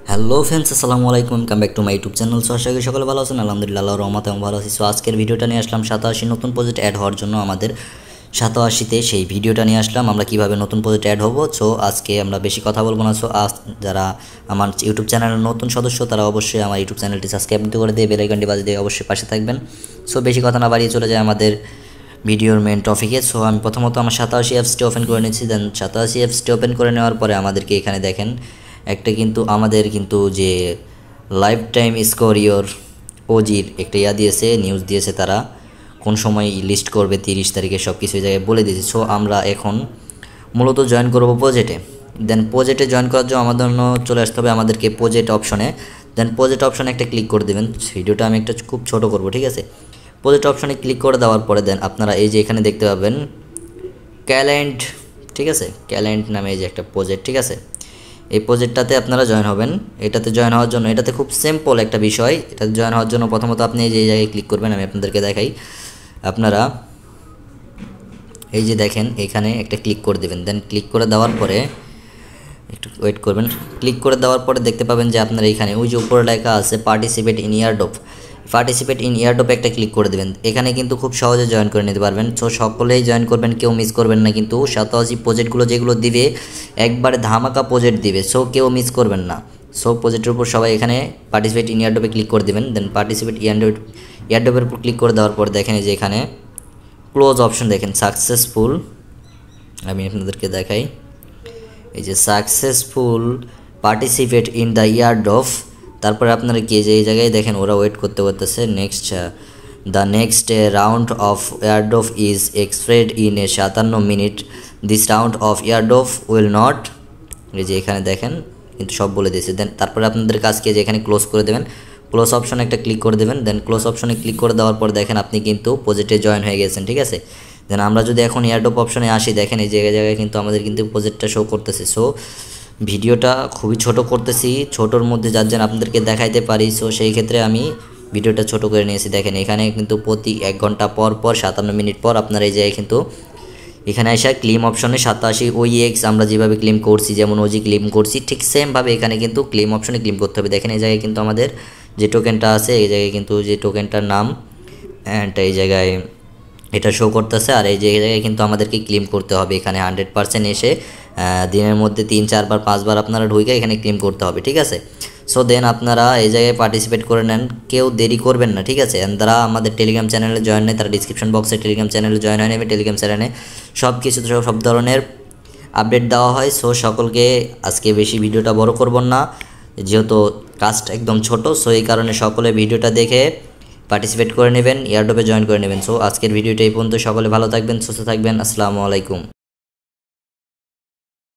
Hello friends, আসসালামু আলাইকুম। Come back to my YouTube channel. So আশা করি সকলে ভালো আছেন। আলহামদুলিল্লাহ, আল্লাহর রহমতে আমি ভালো আছি। সো আজকের ভিডিওটা নিয়ে আসলাম 87 নতুন প্রজেক্ট অ্যাড হওয়ার জন্য। আমাদের 87তে সেই ভিডিওটা নিয়ে আসলাম, আমরা কীভাবে নতুন প্রজেক্ট অ্যাড হবো। সো আজকে আমরা বেশি কথা বলবো না। সো যারা আমার ইউটিউব চ্যানেলের নতুন সদস্য, তারা অবশ্যই আমার ইউটিউব চ্যানেলটি সাবস্ক্রাইব করে দিয়ে বেল আইকনটি বাজিয়ে দিয়ে অবশ্যই পাশে থাকবেন। সো বেশি কথা না বাড়িয়ে চলে যায় আমাদের ভিডিওর মেন টপিকে। সো আমি প্রথমত আমার 87 অ্যাপসটি ওপেন করে নিচ্ছি। দেন 87 অ্যাপসটি ওপেন করে নেওয়ার পরে আমাদেরকে এখানে দেখেন একটা কিন্তু আমাদের কিন্তু যে লাইফ টাইম স্কোর ইয়োর ওজির একটা দিয়েছে, নিউজ দিয়েছে, তারা কোন সময় লিস্ট করবে 30 তারিখে সব কিছু জায়গায় বলে দিয়েছে। সো আমরা এখন মূলত জয়েন করব প্রজেক্টে। দেন প্রজেক্টে জয়েন করার জন্য আমাদের চলে আসতে হবে আমাদেরকে প্রজেক্ট অপশনে। দেন প্রজেক্ট অপশনে একটা ক্লিক করে দেবেন। ভিডিওটা আমি একটা খুব ছোট করব, ঠিক আছে। প্রজেক্ট অপশনে ক্লিক করে দেওয়ার পরে দেন আপনারা এই যে এখানে দেখতে পাবেন ক্যালেন্ড, ঠিক আছে। ক্যালেন্ড নামে এই যে একটা প্রজেক্ট, ঠিক আছে। এই প্রজেক্টটাতে আপনারা জয়েন হবেন। এটাতে জয়েন হওয়ার জন্য এটাতে খুব সিম্পল একটা বিষয়। এটাতে জয়েন হওয়ার জন্য প্রথমত আপনি এই যে জায়গায় ক্লিক করবেন। আমি আপনাদেরকে দেখাই। আপনারা এই যে দেখেন এখানে একটা ক্লিক করে দেবেন। দেন ক্লিক করে দেওয়ার পরে একটু ওয়েট করবেন। ক্লিক করে দেওয়ার পরে দেখতে পাবেন যে আপনার এইখানে ওই যে উপরে লেখা আছে participate in airdrop. Participate in airdrop একটা ক্লিক করে দেবেন। এখানে কিন্তু খুব সহজে জয়েন করে নিতে পারবেন। সো সকলেই জয়েন করবেন, কেউ মিস করবেন না। কিন্তু 87 প্রজেক্টগুলো যেগুলো দিবে একবারে ধামাকা প্রজেক্ট দিবে, সো কেউ মিস করবেন না। সো প্রজেক্টের উপর সবাই এখানে পার্টিসিপেট ইন ইয়ারড্রপে ক্লিক করে দেবেন। দেন পার্টিসিপেট ইয়ারড্রপের উপর ক্লিক করে দেওয়ার পর দেখেন যে এখানে ক্লোজ অপশন দেখেন সাকসেসফুল। আমি আপনাদেরকে দেখাই এই যে successful participate in the airdrop. তারপরে আপনারা কি যে এই জায়গায় দেখেন ওরা ওয়েট করতে করতেছে the next round of airdrop is expected in 57 minute. This round of airdrop will not, এই যে এখানে দেখেন কিন্তু সব বলে দিয়েছে। দেন তারপরে আপনাদের কাজকে যে এখানে ক্লোজ করে দেবেন। ক্লোজ অপশনে একটা ক্লিক করে দেবেন। দেন ক্লোজ অপশনে ক্লিক করে দেওয়ার পর দেখেন আপনি কিন্তু প্রজেক্টে জয়েন হয়ে গেছেন, ঠিক আছে। দেন আমরা যদি এখন এয়ারড্রপ অপশনে আসি, দেখেন এই জায়গায় কিন্তু আমাদের কিন্তু প্রজেক্টটা শো করতেছে। সো ভিডিওটা খুবই ছোট করতেছি, ছোটোর মধ্যে যার জন্য আপনাদেরকে দেখাইতে পারি। সো সেই ক্ষেত্রে আমি ভিডিওটা ছোট করে নিয়েছি। দেখেন এখানে কিন্তু প্রতি 1 ঘন্টা পর 57 মিনিট পর আপনারা এই জায়গায় কিন্তু এখানে এসে ক্লেম অপশনে 87 OEX আমরা যেভাবে ক্লেম করছি, যেমন ওজি ক্লেম করছি, ঠিক সেমভাবে এখানে কিন্তু ক্লেম অপশনে ক্লেম করতে হবে। দেখেন এই জায়গায় কিন্তু আমাদের যে টোকেনটা আছে, এই জায়গায় কিন্তু যে টোকেনটার নাম অ্যান্ড এই জায়গায় এটা শো করতেছে। আর এই জায়গায় কিন্তু আমাদেরকে ক্লেম করতে হবে। এখানে 100% এসে দিনের মধ্যে 3, 4 বার 5 বার আপনারা ঢুকে এখানে ক্লেম করতে হবে, ঠিক আছে। সো দেন আপনারা এই জায়গায় পার্টিসিপেট করে নেন, কেউ দেরি করবেন না, ঠিক আছে। যারা আমাদের টেলিগ্রাম চ্যানেলে জয়েন নেই তারা ডিসক্রিপশন বক্সে টেলিগ্রাম চ্যানেলে জয়েন হয়ে নেবে। টেলিগ্রাম চ্যানেলে সব কিছু সব ধরনের আপডেট দেওয়া হয়। সো সকলকে আজকে বেশি ভিডিওটা বড় করব না, যেহেতু কাজটা একদম ছোট। সো এই কারণে সকলে ভিডিওটা দেখে পার্টিসিপেট করে নেবেন, এয়ারড্রপে জয়েন করে নেবেন। সো আজকের ভিডিওটা এই পর্যন্ত। সকলে ভালো থাকবেন, সুস্থ থাকবেন। আসসালামু আলাইকুম।